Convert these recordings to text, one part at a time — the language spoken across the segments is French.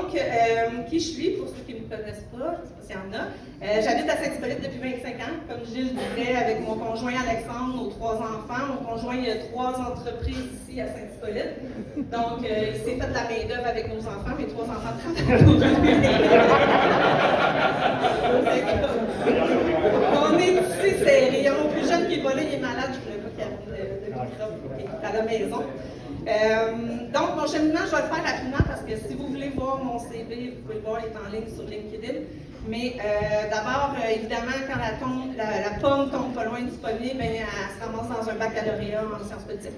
Donc, qui je suis, pour ceux qui ne me connaissent pas, je ne sais pas s'il y en a. J'habite à Saint-Hippolyte depuis 25 ans. Comme Gilles disait, avec mon conjoint Alexandre, nos 3 enfants. Mon conjoint, il a 3 entreprises ici à Saint-Hippolyte. Donc, il s'est fait de la main-d'œuvre avec nos enfants. Mes 3 enfants travaillent pour lui. On est ici serrés. Il y a mon plus jeune qui est pas là, il est malade. Je ne voulais pas qu'il arrive de microbe. Il est à la maison. Donc, mon cheminement, je vais le faire rapidement parce que si vous voulez voir mon CV, vous pouvez le voir, il est en ligne sur LinkedIn. Mais d'abord, évidemment, quand la pomme tombe pas loin du pommier, elle se ramasse dans un baccalauréat en sciences politiques,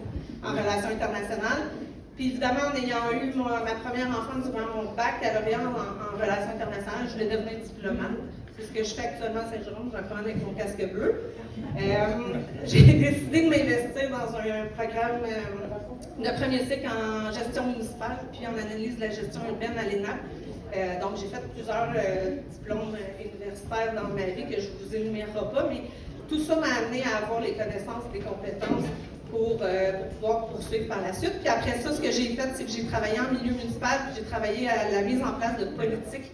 en relations internationales. Puis évidemment, en ayant eu ma première enfance durant mon baccalauréat en relations internationales, je voulais devenir diplomate. C'est ce que je fais actuellement à Saint-Jérôme, j'apprends avec mon casque bleu. J'ai décidé de m'investir dans un programme de premier cycle en gestion municipale, puis en analyse de la gestion urbaine à l'ENAP. Donc, j'ai fait plusieurs diplômes universitaires dans ma vie que je ne vous énumérerai pas, mais tout ça m'a amené à avoir les connaissances et les compétences pour pouvoir poursuivre par la suite. Puis après ça, ce que j'ai fait, c'est que j'ai travaillé en milieu municipal, puis j'ai travaillé à la mise en place de politiques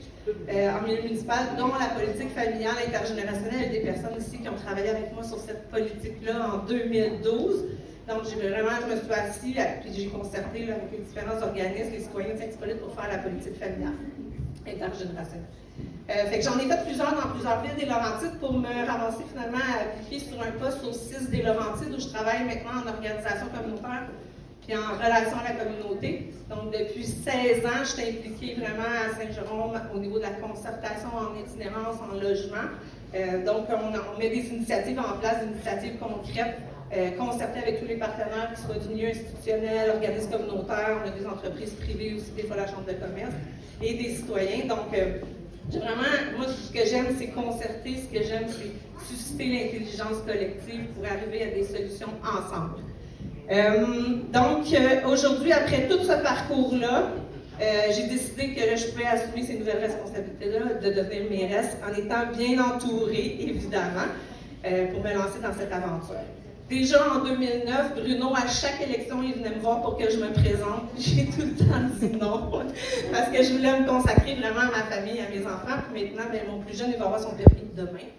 en milieu municipal, dont la politique familiale intergénérationnelle. Il y a des personnes ici qui ont travaillé avec moi sur cette politique-là en 2012. Donc, je me suis assise, puis j'ai concerté avec les différents organismes, les citoyens de Saint-Hippolyte pour faire la politique familiale intergénérationnelle. Fait que j'en ai fait plusieurs dans plusieurs villes des Laurentides pour me ramasser finalement à appliquer sur un poste au 6 des Laurentides où je travaille maintenant en organisation communautaire puis en relation à la communauté. Donc depuis 16 ans, je suis impliquée vraiment à Saint-Jérôme au niveau de la concertation en itinérance, en logement. Donc on met des initiatives en place, des initiatives concrètes, concertées avec tous les partenaires, qu'ils soient du milieu institutionnel, organismes communautaires, on a des entreprises privées aussi, des fois la Chambre de commerce, et des citoyens. Donc moi, ce que j'aime, c'est concerter, ce que j'aime, c'est susciter l'intelligence collective pour arriver à des solutions ensemble. Aujourd'hui, après tout ce parcours-là, j'ai décidé que je pouvais assumer ces nouvelles responsabilités-là, de devenir mairesse, en étant bien entourée, évidemment, pour me lancer dans cette aventure. Déjà en 2009, Bruno, à chaque élection, il venait me voir pour que je me présente. J'ai tout le temps dit non, parce que je voulais me consacrer vraiment à ma famille, à mes enfants. Puis maintenant, mon plus jeune, il va avoir son permis demain.